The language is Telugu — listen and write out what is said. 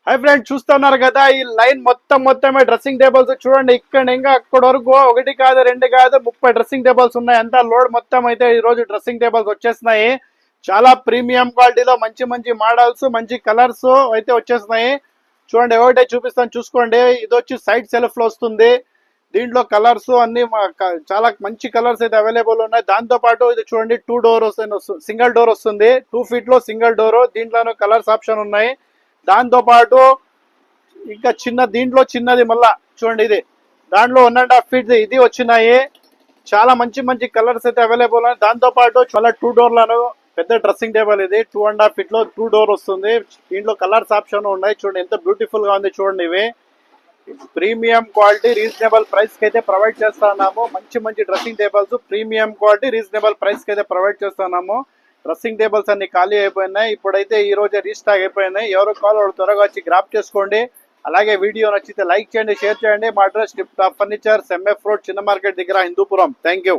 హై ఫ్రెండ్స్, చూస్తున్నారు కదా ఈ లైన్ మొత్తమే డ్రెస్సింగ్ టేబుల్స్. చూడండి, ఇక్కడ ఇంకా అక్కడ వరకు ఒకటి కాదు రెండు కాదు 30 డ్రెస్సింగ్ టేబుల్స్ ఉన్నాయి. అంతా లోడ్ మొత్తం అయితే ఈ రోజు డ్రెస్సింగ్ టేబుల్స్ వచ్చేస్తున్నాయి. చాలా ప్రీమియం క్వాలిటీలో మంచి మంచి మోడల్స్, మంచి కలర్స్ అయితే వచ్చేస్తున్నాయి. చూడండి, ఒకటే చూపిస్తాను చూసుకోండి. ఇది వచ్చి సైడ్ సెల్ఫ్ లో వస్తుంది. దీంట్లో కలర్స్ అన్ని చాలా మంచి కలర్స్ అయితే అవైలబుల్ ఉన్నాయి. దాంతో పాటు ఇది చూడండి, 2 డోర్ వస్తుంది, సింగిల్ డోర్ వస్తుంది. 2 feet లో సింగిల్ డోర్. దీంట్లోనూ కలర్స్ ఆప్షన్ ఉన్నాయి. దాంతో పాటు ఇంకా దీంట్లో చిన్నది మళ్ళా చూడండి, ఇది దాంట్లో 1.5 feet ఇది వచ్చినాయి. చాలా మంచి మంచి కలర్స్ అయితే అవైలబుల్ ఉన్నాయి. దాంతో పాటు చాలా 2 డోర్లను పెద్ద డ్రెస్సింగ్ టేబుల్. ఇది 2.5 feet లో 2 డోర్ వస్తుంది. దీంట్లో కలర్స్ ఆప్షన్ ఉన్నాయి. చూడండి ఎంత బ్యూటిఫుల్ గా ఉంది. చూడండి, ఇవి ప్రీమియం క్వాలిటీ రీజనబుల్ ప్రైస్ కి అయితే ప్రొవైడ్ చేస్తున్నాము. మంచి మంచి dressing tables premium quality reasonable price కి అయితే ప్రొవైడ్ చేస్తున్నాము. డ్రెస్సింగ్ టేబుల్స్ అన్ని ఖాళీ అయిపోయినాయి. ఇప్పుడైతే ఈ రోజే రీస్టాక్ అయిపోయినాయి. ఎవరు కాల్ త్వరగా వచ్చి గ్రాప్ చేసుకోండి. అలాగే వీడియో నచ్చితే లైక్ చేయండి, షేర్ చేయండి. మా address tip top furniture, MF road, చిన్న మార్కెట్ దగ్గర, హిందూపురం. Thank you.